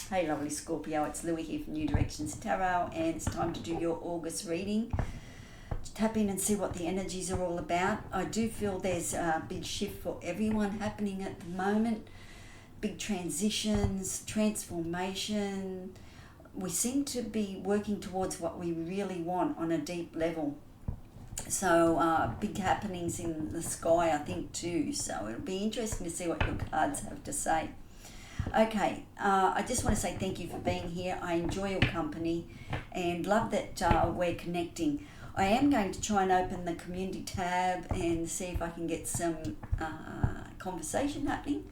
Hey lovely Scorpio, it's Louie here from New Directions Tarot, and it's time to do your August reading. Tap in and see what the energies are all about. I do feel there's a big shift for everyone happening at the moment. Big transitions, transformation. We seem to be working towards what we really want on a deep level. So big happenings in the sky, I think, too. So it'll be interesting to see what your cards have to say. Okay, I just want to say thank you for being here. I enjoy your company and love that we're connecting. I am going to try and open the community tab and see if I can get some conversation happening.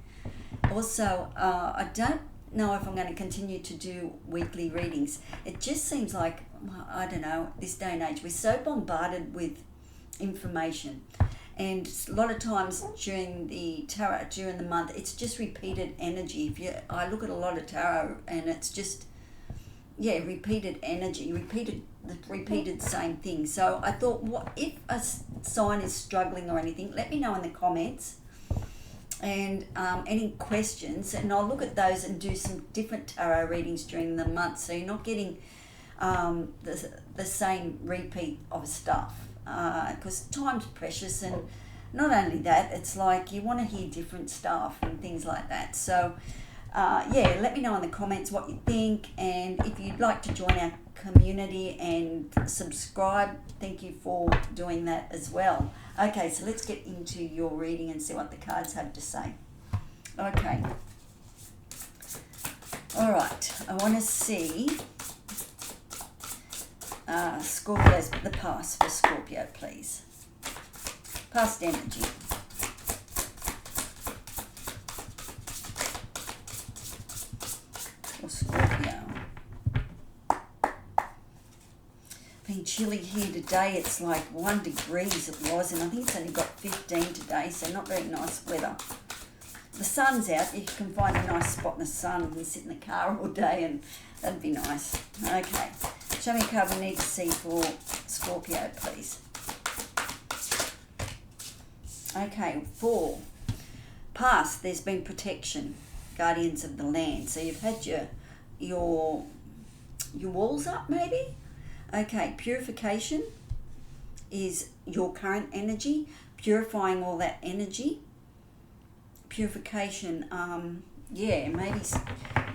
Also, I don't know if I'm going to continue to do weekly readings. It just seems like, I don't know, this day and age, we're so bombarded with information. And a lot of times during the tarot, during the month, it's just repeated energy. I look at a lot of tarot and it's just, repeated energy, repeated same thing. So I thought, what if a sign is struggling or anything? Let me know in the comments and any questions, and I'll look at those and do some different tarot readings during the month, so you're not getting the same repeat of stuff. Because time's precious, and not only that, it's like you want to hear different stuff and things like that. So let me know in the comments what you think, and if you'd like to join our community and subscribe, thank you for doing that as well. Okay, so let's get into your reading and see what the cards have to say. Okay, all right, I want to see Scorpio's, the past for Scorpio, please. Past energy. For Scorpio. Been chilly here today. It's like 1 degree it was, and I think it's only got 15 today, so not very nice weather. The sun's out. You can find a nice spot in the sun and sit in the car all day, and that'd be nice. Okay. Show me a card we need to see for Scorpio, please. Okay, for past, there's been protection, guardians of the land. So you've had your walls up, maybe. Okay, purification is your current energy, purifying all that energy. Purification, maybe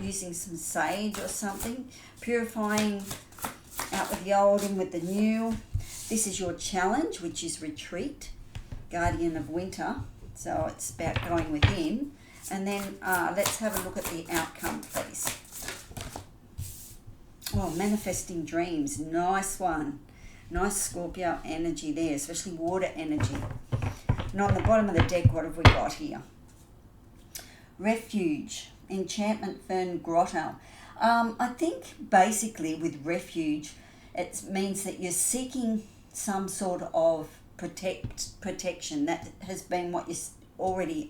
using some sage or something, purifying out with the old and with the new. This is your challenge, which is retreat, guardian of winter. So it's about going within. And then let's have a look at the outcome, please. Oh, manifesting dreams. Nice one. Nice Scorpio energy there, especially water energy. And on the bottom of the deck, what have we got here? Refuge, enchantment fern grotto. I think basically with refuge, it means that you're seeking some sort of protection. That has been what you're already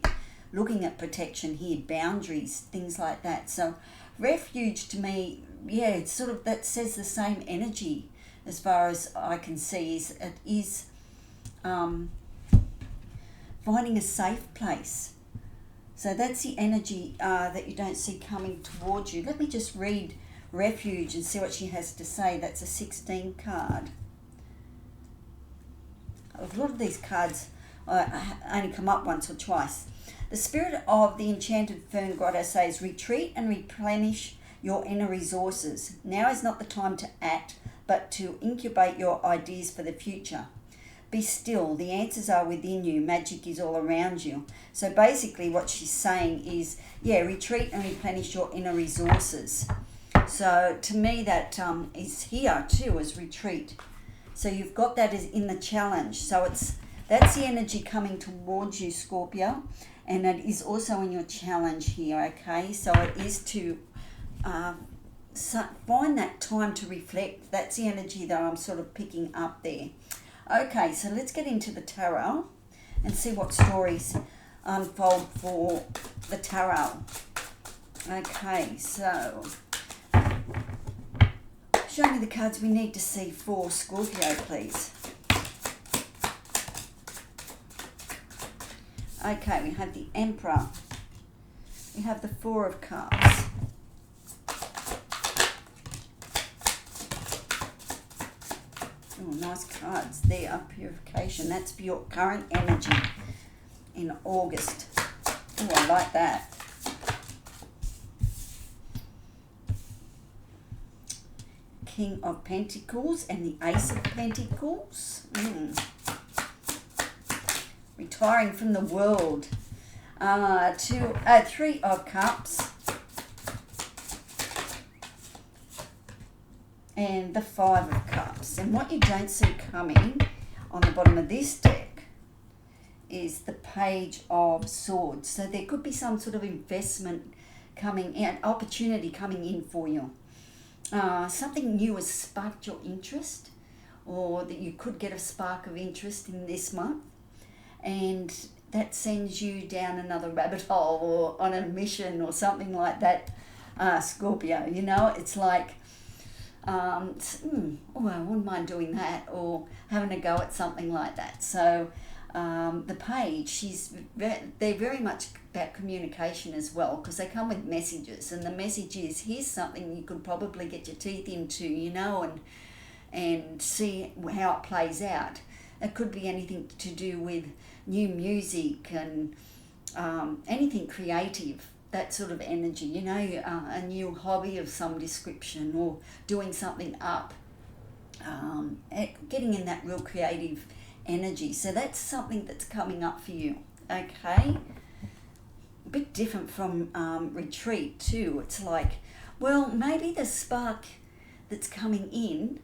looking at, protection here, boundaries, things like that. So refuge to me, it's sort of, that says the same energy as far as I can see. It is finding a safe place. So that's the energy that you don't see coming towards you. Let me just read refuge and see what she has to say. That's a 16 card. A lot of these cards only come up once or twice. The spirit of the enchanted fern grotto says, retreat and replenish your inner resources. Now is not the time to act, but to incubate your ideas for the future. Be still. The answers are within you. Magic is all around you. So basically what she's saying is, retreat and replenish your inner resources. So to me that is here too, as retreat. So you've got that as in the challenge. So that's the energy coming towards you, Scorpio. And it is also in your challenge here, okay? So it is to find that time to reflect. That's the energy that I'm sort of picking up there. Okay, so let's get into the tarot and see what stories unfold for the tarot. Okay, so show me the cards we need to see for Scorpio, please. Okay, we have the Emperor. We have the Four of Cups. Oh, nice cards. They are purification. That's for your current energy in August. Oh, I like that. King of Pentacles and the Ace of Pentacles. Retiring from the world. Three of Cups. And the Five of Cups. And what you don't see coming on the bottom of this deck is the Page of Swords. So there could be some sort of investment coming in, opportunity coming in for you. Something new has sparked your interest, or that you could get a spark of interest in this month, and that sends you down another rabbit hole or on a mission or something like that, Scorpio. You know, it's like, I wouldn't mind doing that, or having a go at something like that. So the Page, they're very much about communication as well, because they come with messages, and the message is, here's something you could probably get your teeth into, you know, and see how it plays out. It could be anything to do with new music and anything creative, that sort of energy, you know, a new hobby of some description, or doing something up, getting in that real creative energy. So that's something that's coming up for you, okay? A bit different from retreat too. It's like, well, maybe the spark that's coming in,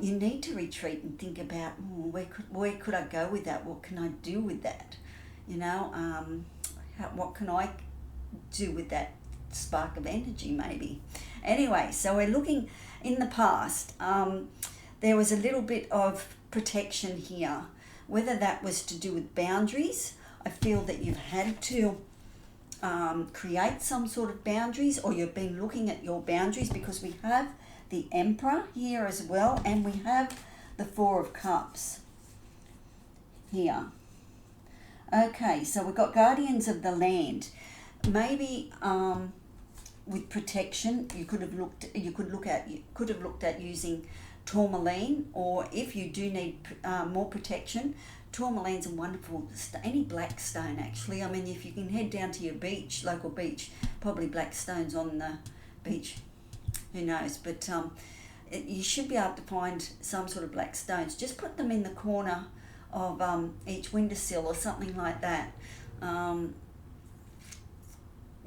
you need to retreat and think about, where could I go with that? What can I do with that? You know, what can I do with that spark of energy maybe? Anyway, so we're looking in the past. There was a little bit of protection here, whether that was to do with boundaries. I feel that you've had to create some sort of boundaries, or you've been looking at your boundaries, because we have the Emperor here as well, and we have the Four of Cups here. Okay, so we've got Guardians of the Land. Maybe with protection, you could have looked at using tourmaline, or if you do need more protection, tourmaline's a wonderful, any black stone actually. I mean, if you can head down to your beach, local beach, probably black stones on the beach, who knows, but you should be able to find some sort of black stones. Just put them in the corner of each windowsill or something like that.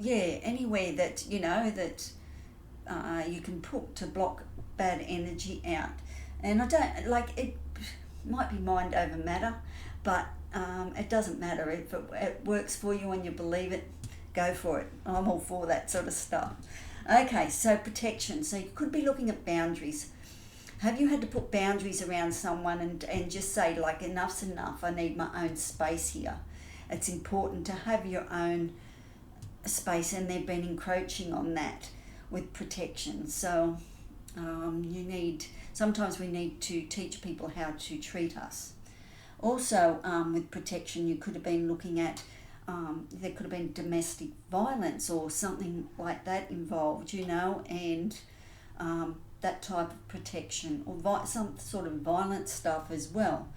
Anywhere that, you know, that you can put to block bad energy out. And I don't, like, it might be mind over matter, but it doesn't matter. If it works for you and you believe it, go for it. I'm all for that sort of stuff. Okay, so protection. So you could be looking at boundaries. Have you had to put boundaries around someone and just say, like, enough's enough, I need my own space here? It's important to have your own space, and they've been encroaching on that with protection. So sometimes we need to teach people how to treat us. Also, with protection, you could have been looking at, there could have been domestic violence or something like that involved, you know, and that type of protection, or some sort of violent stuff as well.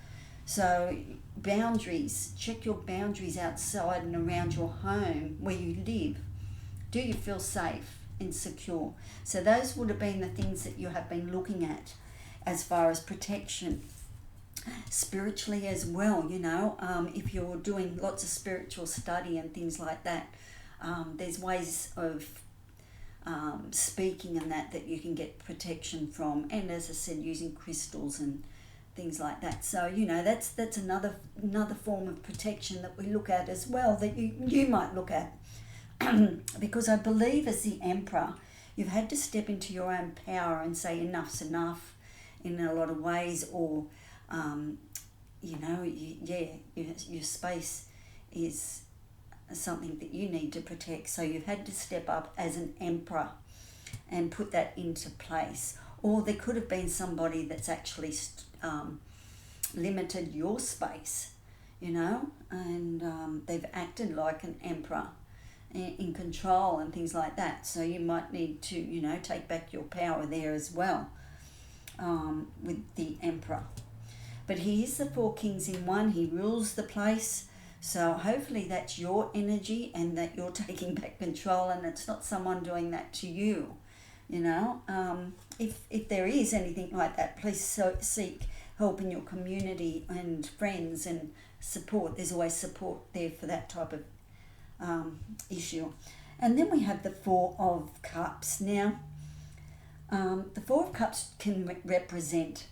So boundaries, check your boundaries outside and around your home where you live. Do you feel safe and secure? So those would have been the things that you have been looking at as far as protection. Spiritually as well, you know, if you're doing lots of spiritual study and things like that, there's ways of speaking and that you can get protection from, and as I said, using crystals and things like that. So, you know, that's another form of protection that we look at as well, that you might look at. Because I believe, as the Emperor, you've had to step into your own power and say enough's enough in a lot of ways, or you know, your space is something that you need to protect. So you've had to step up as an Emperor and put that into place. Or there could have been somebody that's actually limited your space, you know, and they've acted like an Emperor in control and things like that. So you might need to, you know, take back your power there as well. with the Emperor. But he is the four kings in one. He rules the place. So hopefully that's your energy and that you're taking back control and it's not someone doing that to you. You know, if there is anything like that, please seek help in your community and friends and support. There's always support there for that type of issue. And then we have the Four of Cups. Now, the Four of Cups can represent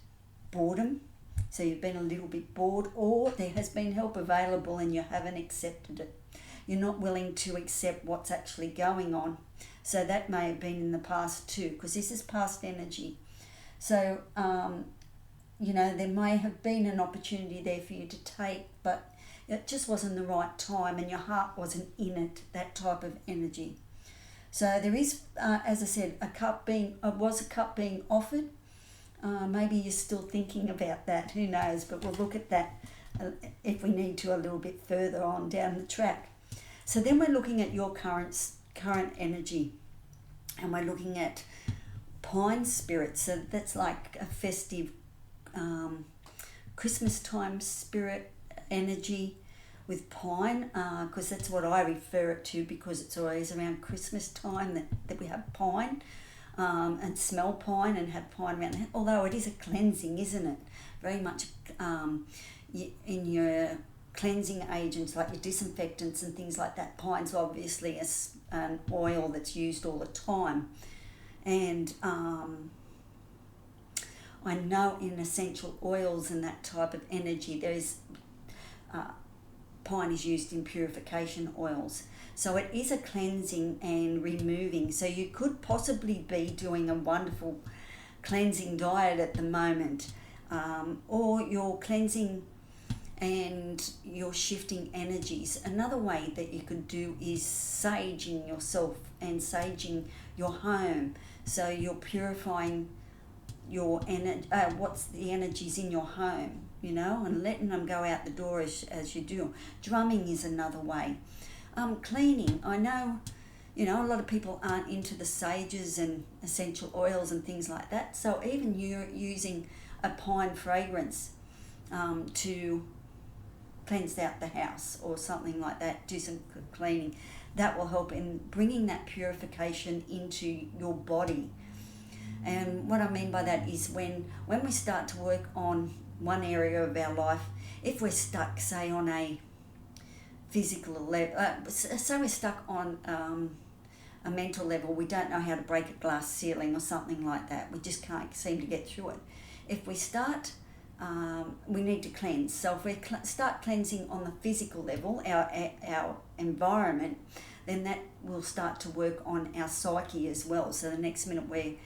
boredom. So you've been a little bit bored, or there has been help available and you haven't accepted it. You're not willing to accept what's actually going on. So that may have been in the past too, because this is past energy. So, you know, there may have been an opportunity there for you to take, but it just wasn't the right time and your heart wasn't in it, that type of energy. So there is, as I said, a cup being offered. Maybe you're still thinking about that, who knows, but we'll look at that if we need to a little bit further on down the track. So then we're looking at your current energy, and we're looking at pine spirit. So that's like a festive Christmas time spirit energy with pine, because that's what I refer it to, because it's always around Christmas time that we have pine. And smell pine and have pine around it. Although it is a cleansing, isn't it? Very much in your cleansing agents, like your disinfectants and things like that. Pine's obviously an oil that's used all the time. And I know in essential oils and that type of energy, there is pine is used in purification oils. So it is a cleansing and removing. So you could possibly be doing a wonderful cleansing diet at the moment, or you're cleansing and you're shifting energies. Another way that you could do is saging yourself and saging your home. So you're purifying your what's the energies in your home, you know, and letting them go out the door as you do. Drumming is another way. Cleaning. I know, you know, a lot of people aren't into the sages and essential oils and things like that. So even you're using a pine fragrance to cleanse out the house or something like that, do some cleaning. That will help in bringing that purification into your body. And what I mean by that is when we start to work on one area of our life, if we're stuck, say, on a physical level, so we're stuck on a mental level, we don't know how to break a glass ceiling or something like that, we just can't seem to get through it. If we start, we need to cleanse. So if we start cleansing on the physical level, our environment, then that will start to work on our psyche as well. So the next minute we're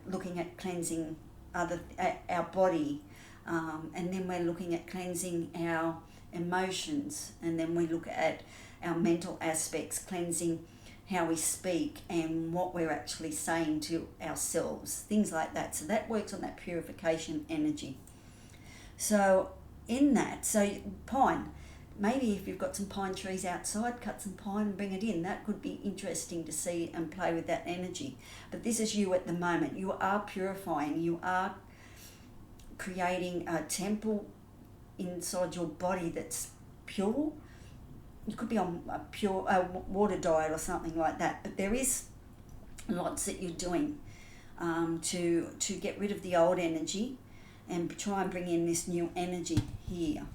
looking at cleansing our body, and then we're looking at cleansing our emotions, and then we look at our mental aspects, cleansing how we speak and what we're actually saying to ourselves, things like that. So that works on that purification energy. So in that, so pine, maybe if you've got some pine trees outside, cut some pine and bring it in. That could be interesting to see and play with that energy. But this is you at the moment. You are purifying, you are creating a temple inside your body that's pure. You could be on a pure water diet or something like that, but there is lots that you're doing to get rid of the old energy and try and bring in this new energy here.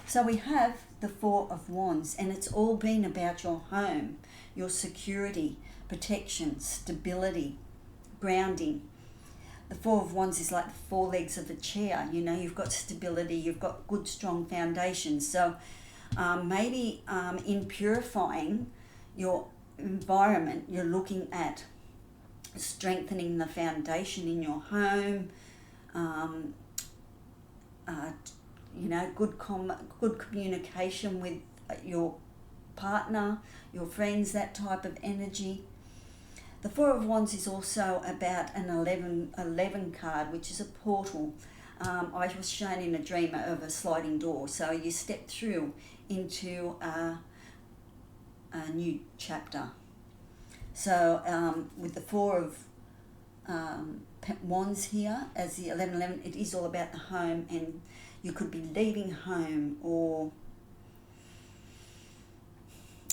So we have the Four of Wands, and it's all been about your home, your security, protection, stability, grounding. The Four of Wands is like the four legs of a chair. You know, you've got stability, you've got good, strong foundations. So maybe in purifying your environment, you're looking at strengthening the foundation in your home, you know, good communication with your partner, your friends, that type of energy. The Four of Wands is also about an 11 card, which is a portal. I was shown in a dream of a sliding door. So you step through into a new chapter. So with the Four of wands here as the 1111. It is all about the home, and you could be leaving home,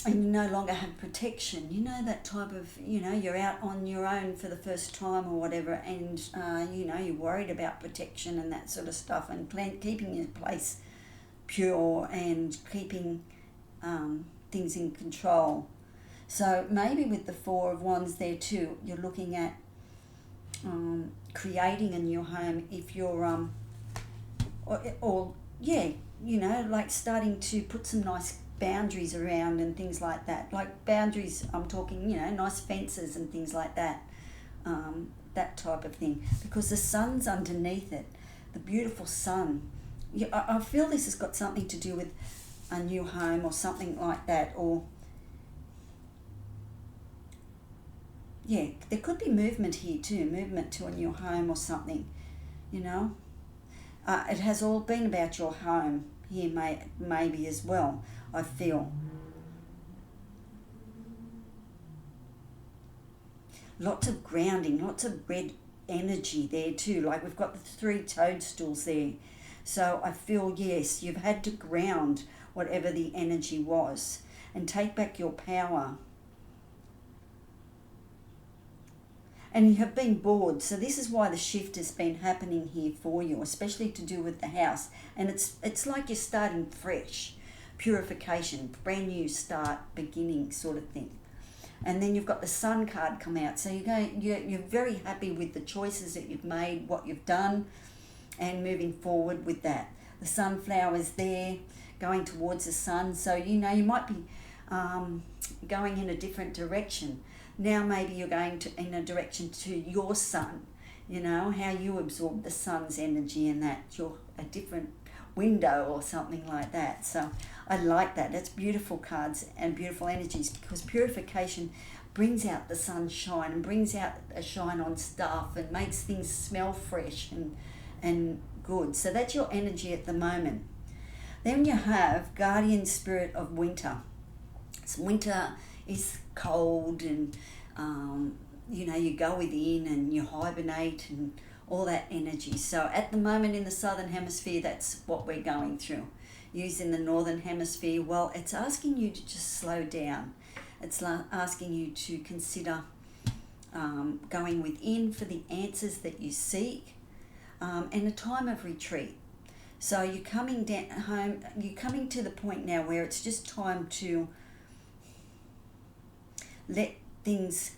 and you no longer have protection. You know, that type of, you're out on your own for the first time or whatever, and you're worried about protection and that sort of stuff, and keeping your place pure and keeping things in control. So maybe with the Four of Wands there too, you're looking at creating a new home. If you're like starting to put some nice boundaries around and things like that. Like boundaries, I'm talking, nice fences and things like that. That type of thing. Because the sun's underneath it, the beautiful sun. I feel this has got something to do with a new home or something like that. Or, there could be movement here too, movement to a new home or something, It has all been about your home here, maybe as well, I feel. Lots of grounding, lots of red energy there too. Like we've got the 3 toadstools there. So I feel, yes, you've had to ground whatever the energy was and take back your power. And you have been bored, so this is why the shift has been happening here for you, especially to do with the house. And it's like you're starting fresh, purification, brand new start, beginning sort of thing. And then you've got the Sun card come out, so you're very happy with the choices that you've made, what you've done, and moving forward with that. The sunflower's there, going towards the sun, so you might be going in a different direction. Now maybe you're going in a direction to your sun, how you absorb the sun's energy, and that you're a different window or something like that. So I like that. That's beautiful cards and beautiful energies, because purification brings out the sunshine and brings out a shine on stuff and makes things smell fresh and good. So that's your energy at the moment. Then you have Guardian Spirit of Winter. So winter is cold, and you go within and you hibernate and all that energy. So at the moment in the Southern Hemisphere, that's what we're going through. Using the Northern Hemisphere, well, it's asking you to just slow down. It's asking you to consider going within for the answers that you seek, and a time of retreat. So you're coming down home, you're coming to the point now where it's just time to let things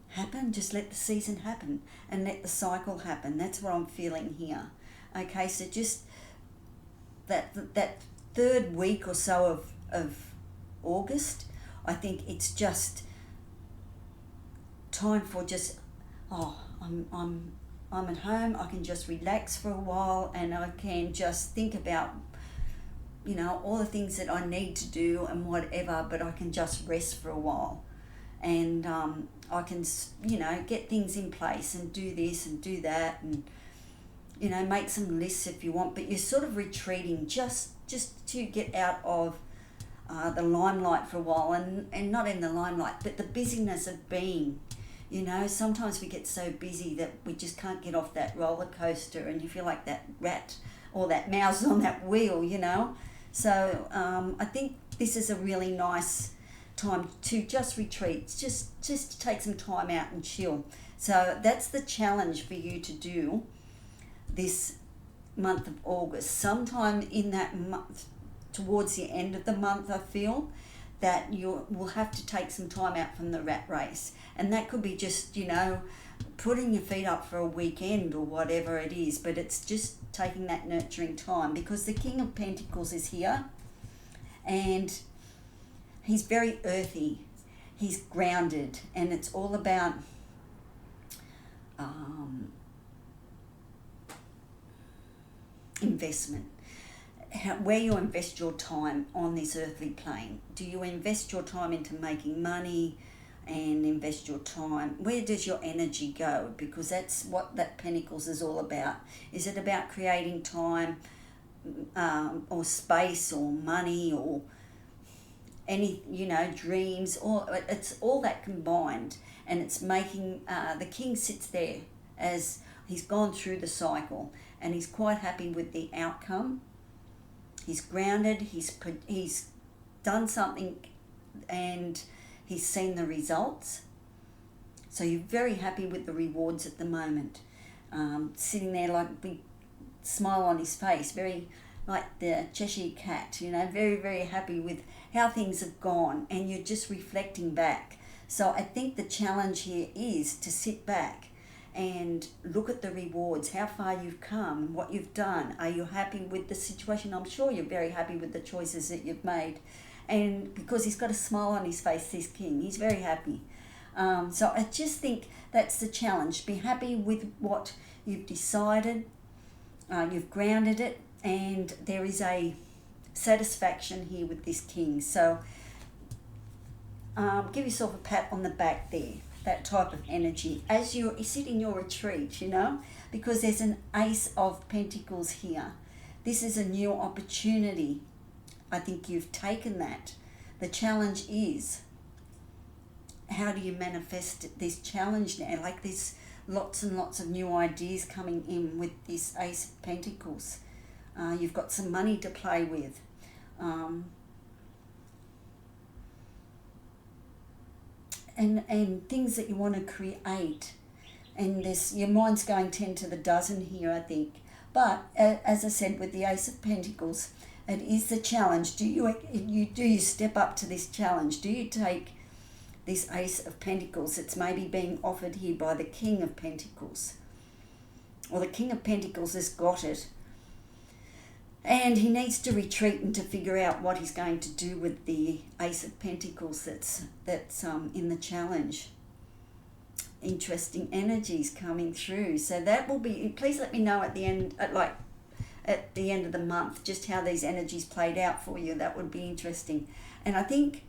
happen. Just let the season happen and let the cycle happen. That's what I'm feeling here. Okay, so just that third week or so of August, I think it's just time for just, I'm at home, I can just relax for a while, and I can just think about all the things that I need to do and whatever, but I can just rest for a while. And I can, get things in place and do this and do that, and, make some lists if you want, but you're sort of retreating just to get out of the limelight for a while, and not in the limelight, but the busyness of being. Sometimes we get so busy that we just can't get off that roller coaster, and you feel like that rat or that mouse on that wheel, So I think this is a really nice time to just retreat, just to take some time out and chill. So that's the challenge for you to do this month of August. Sometime in that month, towards the end of the month, I feel that you will have to take some time out from the rat race. And that could be just, putting your feet up for a weekend or whatever it is, but it's just taking that nurturing time, because the King of Pentacles is here, and he's very earthy, he's grounded, and it's all about investment. Where you invest your time on this earthly plane. Do you invest your time into making money and invest your time? Where does your energy go? Because that's what that Pentacles is all about. Is it about creating time or space or money or any, dreams, or it's all that combined, and it's making the king sits there as he's gone through the cycle, and he's quite happy with the outcome. He's grounded. He's done something, and he's seen the results. So you're very happy with the rewards at the moment. Sitting there like a big smile on his face, very like the Cheshire cat, very, very happy with how things have gone, and you're just reflecting back. So I think the challenge here is to sit back and look at the rewards, how far you've come, what you've done. Are you happy with the situation? I'm sure you're very happy with the choices that you've made. And because he's got a smile on his face, this king, he's very happy. So I just think that's the challenge. Be happy with what you've decided. You've grounded it, and there is a satisfaction here with this king. So give yourself a pat on the back there, that type of energy, as you sit in your retreat, because there's an Ace of Pentacles here. This is a new opportunity. I think you've taken that. The challenge is, how do you manifest this challenge now? Like there's lots and lots of new ideas coming in with this Ace of Pentacles. You've got some money to play with. And things that you want to create. And your mind's going 10 to the dozen here, I think. But as I said, with the Ace of Pentacles, it is the challenge. Do you step up to this challenge? Do you take this Ace of Pentacles that's maybe being offered here by the King of Pentacles? Or the King of Pentacles has got it, and he needs to retreat and to figure out what he's going to do with the Ace of Pentacles that's in the challenge. Interesting energies coming through. So that will be, please let me know at the end, at the end of the month, just how these energies played out for you. That would be interesting. And I think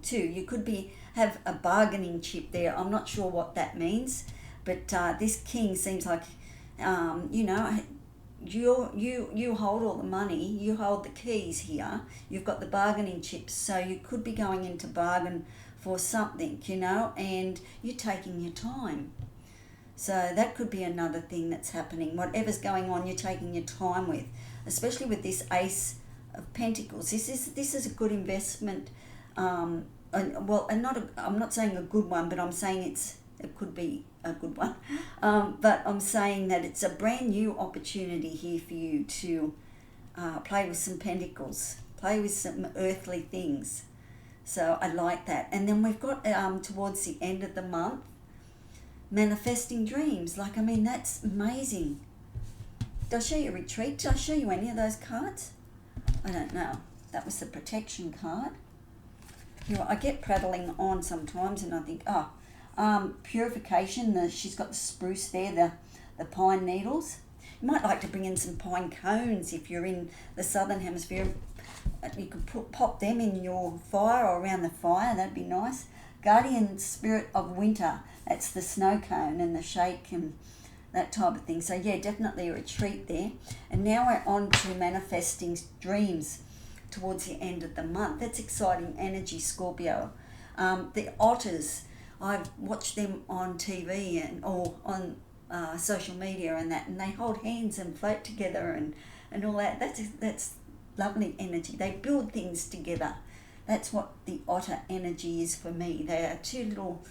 too, you could have a bargaining chip there. I'm not sure what that means, but this king seems like, you hold all the money, you hold the keys here. You've got the bargaining chips, so you could be going in to bargain for something, and you're taking your time. So that could be another thing that's happening. Whatever's going on, you're taking your time with, especially with this Ace of Pentacles. This is a good investment. I'm not saying a good one, but I'm saying it could be a good one. But I'm saying that it's a brand new opportunity here for you to play with some pentacles, play with some earthly things. So I like that. And then we've got towards the end of the month, manifesting dreams. That's amazing. Did I show you a retreat? Did I show you any of those cards? I don't know. That was the protection card. I get prattling on sometimes, and I think, purification. She's got the spruce there, the pine needles. You might like to bring in some pine cones if you're in the southern hemisphere. You could pop them in your fire or around the fire. That'd be nice. Guardian spirit of winter. That's the snow cone and the shake and that type of thing. So yeah, definitely a retreat there. And now we're on to manifesting dreams towards the end of the month. That's exciting energy, Scorpio. The otters, I've watched them on TV or on social media and they hold hands and float together and all that. That's lovely energy. They build things together. That's what the otter energy is for me. They are two little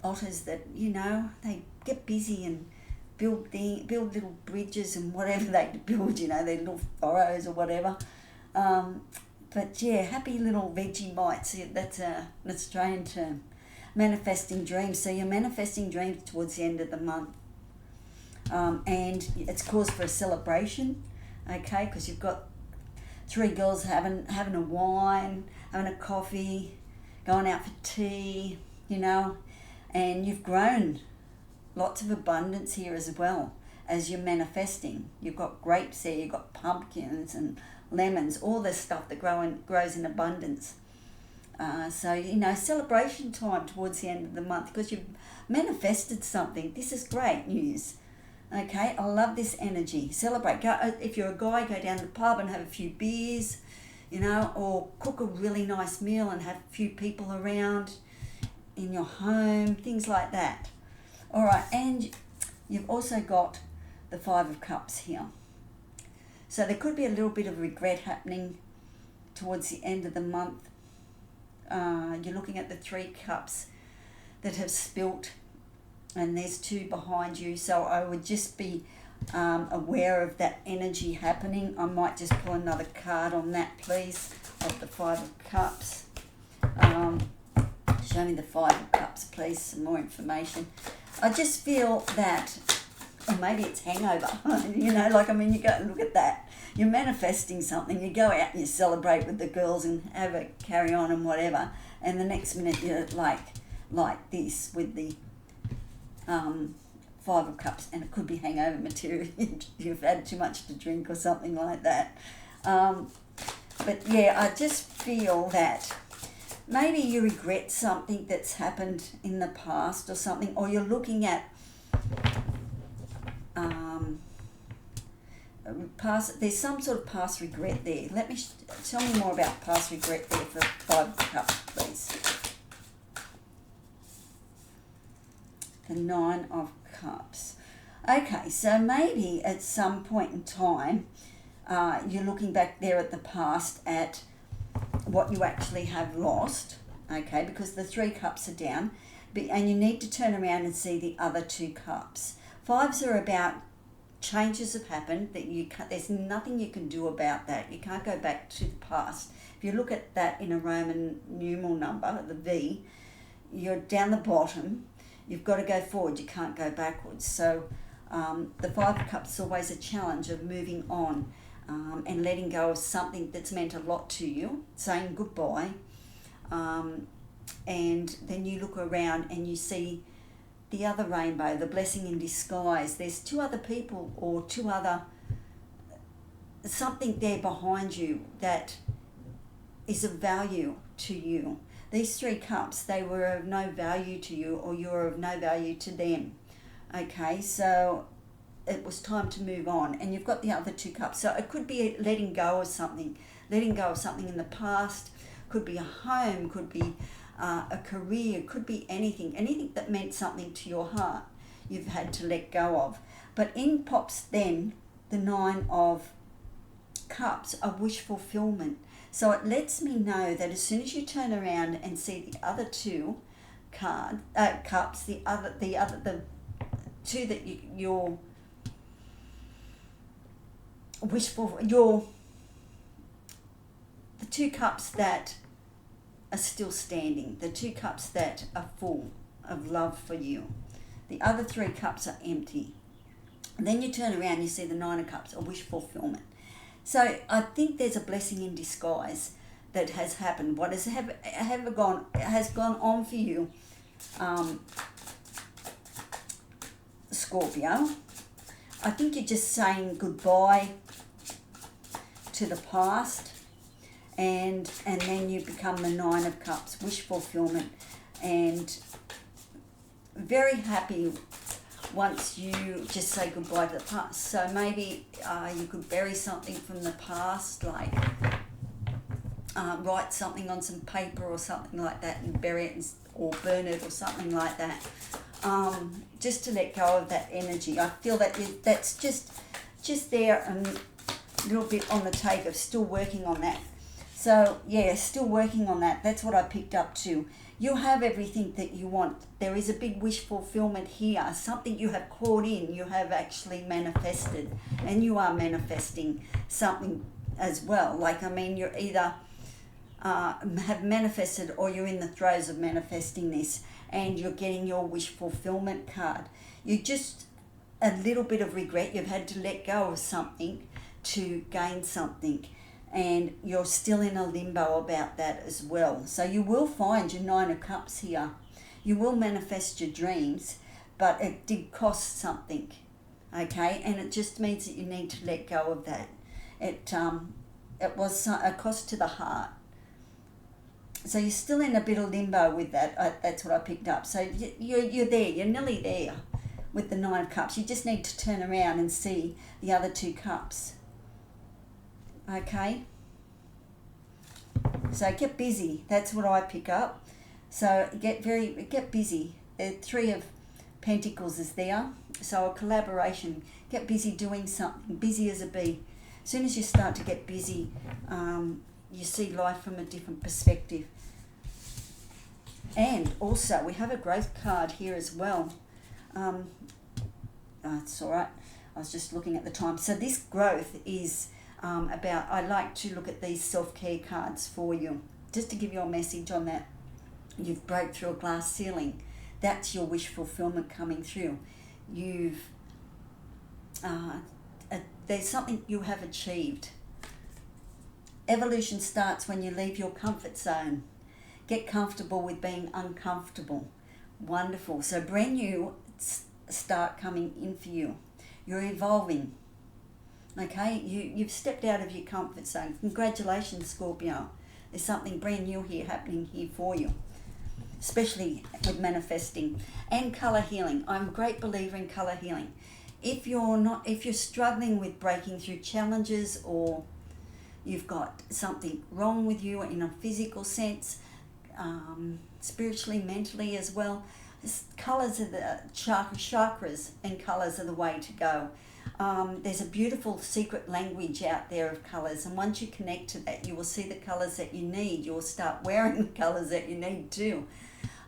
otters that, they get busy and build little bridges and whatever they build, their little furrows or whatever. But yeah, happy little Vegemites. That's an Australian term. Manifesting dreams. So you're manifesting dreams towards the end of the month. And it's cause for a celebration, okay, because you've got 3 girls having a wine, having a coffee, going out for tea, and you've grown. Lots of abundance here as well as you're manifesting. You've got grapes there, you've got pumpkins and lemons, all this stuff that grows in abundance. So, celebration time towards the end of the month because you've manifested something. This is great news. Okay, I love this energy. Celebrate. Go, if you're a guy, go down to the pub and have a few beers, you know, or cook a really nice meal and have a few people around in your home, things like that. All right, and you've also got the Five of Cups here. So there could be a little bit of regret happening towards the end of the month. You're looking at the Three Cups that have spilt, and there's two behind you, so I would just be aware of that energy happening. I might just pull another card on that, please, of the Five of Cups. Show me the Five of Cups, please, some more information. I just feel that, or maybe it's hangover, you know, like, I mean, you go and look at that. You're manifesting something, you go out and you celebrate with the girls and have a carry on and whatever, and the next minute you're like this with the Five of Cups, and it could be hangover material. You've had too much to drink or something like that. But yeah, I just feel that maybe you regret something that's happened in the past or something, or you're looking at past. There's some sort of past regret there. Let me tell me more about past regret there for Five of Cups, please. The Nine of Cups. Okay, so maybe at some point in time, you're looking back there at the past at what you actually have lost, okay, because the Three Cups are down, and you need to turn around and see the other two cups. Fives are about changes have happened that you can't, there's nothing you can do about that. You can't go back to the past. If you look at that in a Roman numeral number, the V, you're down the bottom. You've got to go forward, you can't go backwards. So the Five of Cups is always a challenge of moving on and letting go of something that's meant a lot to you, saying goodbye. And then you look around and you see the other rainbow, the blessing in disguise. There's two other people or something there behind you that is of value to you. These Three Cups, they were of no value to you, or you were of no value to them. Okay, so it was time to move on, and you've got the other two cups. So it could be letting go of something in the past, could be a home, could be a career, could be anything that meant something to your heart you've had to let go of. But in pops then the Nine of Cups, a wish fulfillment. So it lets me know that as soon as you turn around and see the other two cups, the two that your wish for, the two cups that are still standing, the two cups that are full of love for you. The other three cups are empty. And then you turn around and you see the Nine of Cups, a wish fulfillment. So I think there's a blessing in disguise that has happened. What has gone on for you, Scorpio? I think you're just saying goodbye to the past, and then you become the Nine of Cups, wish fulfillment, and very happy once you just say goodbye to the past. So maybe you could bury something from the past, like write something on some paper or something like that and bury it or burn it or something like that, just to let go of that energy. I feel that that's just there and a little bit on the take of still working on that. So yeah, still working on that. That's what I picked up too. You have everything that you want. There is a big wish fulfillment here. Something you have caught in, you have actually manifested. And you are manifesting something as well. Like, I mean, you're either have manifested or you're in the throes of manifesting this. And you're getting your wish fulfillment card. You just, a little bit of regret. You've had to let go of something to gain something. And you're still in a limbo about that as well. So you will find your Nine of Cups here. You will manifest your dreams, but it did cost something, okay? And it just means that you need to let go of that. It was a cost to the heart. So you're still in a bit of limbo with that. That's what I picked up. So you're there. You're nearly there with the Nine of Cups. You just need to turn around and see the other two cups. Okay? So get busy. That's what I pick up. So get busy. The Three of Pentacles is there. So a collaboration. Get busy doing something. Busy as a bee. As soon as you start to get busy, you see life from a different perspective. And also, we have a growth card here as well. It's all right. I was just looking at the time. So this growth is about, I like to look at these self-care cards for you, just to give you a message on that. You've broke through a glass ceiling. That's your wish fulfillment coming through. There's something you have achieved. Evolution starts when you leave your comfort zone. Get comfortable with being uncomfortable. Wonderful. So brand new start coming in for you. You're evolving. Okay, you've stepped out of your comfort zone. Congratulations, Scorpio. There's something brand new here happening here for you, especially with manifesting and color healing. I'm a great believer in color healing. If you're struggling with breaking through challenges, or you've got something wrong with you in a physical sense, spiritually, mentally as well, colors are the chakras, and colors are the way to go. There's a beautiful secret language out there of colors, and once you connect to that, you will see the colors that you need. You will start wearing the colors that you need too.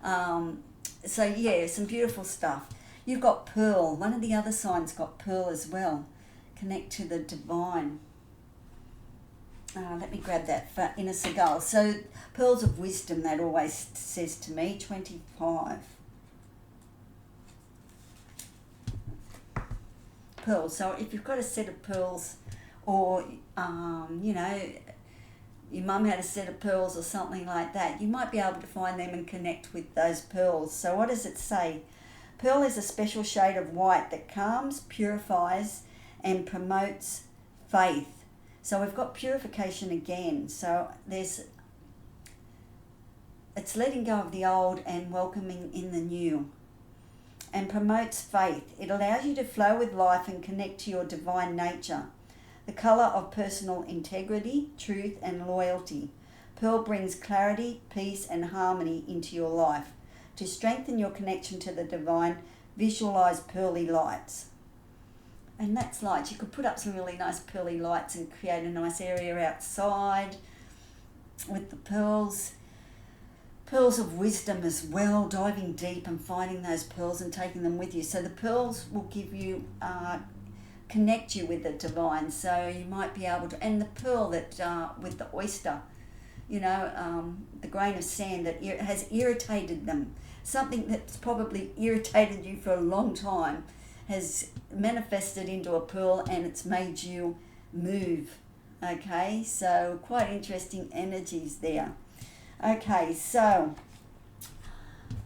So yeah, some beautiful stuff. You've got Pearl. One of the other signs got Pearl as well. Connect to the divine. Let me grab that for Inner Segal. So pearls of wisdom, that always says to me. 25. Pearls. So if you've got a set of pearls, or your mum had a set of pearls or something like that, you might be able to find them and connect with those pearls. So what does it say? Pearl is a special shade of white that calms, purifies, and promotes faith. So we've got purification again. So it's letting go of the old and welcoming in the new. And promotes faith. It allows you to flow with life and connect to your divine nature. The colour of personal integrity, truth, and loyalty. Pearl brings clarity, peace, and harmony into your life. To strengthen your connection to the divine, visualise pearly lights. And that's lights. You could put up some really nice pearly lights and create a nice area outside with the pearls. Pearls of wisdom as well, diving deep and finding those pearls and taking them with you. So the pearls will give you, connect you with the divine. So you might be able to, and the pearl that, with the oyster, the grain of sand that has irritated them. Something that's probably irritated you for a long time has manifested into a pearl, and it's made you move. Okay, so quite interesting energies there. Okay, so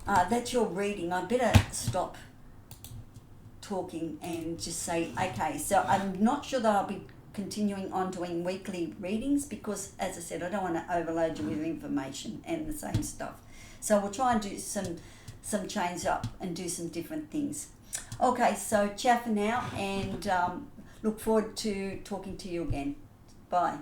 that's your reading. I better stop talking and just say, okay, so I'm not sure that I'll be continuing on doing weekly readings because, as I said, I don't want to overload you with information and the same stuff. So we'll try and do some change up and do some different things. Okay, so ciao for now, and look forward to talking to you again. Bye.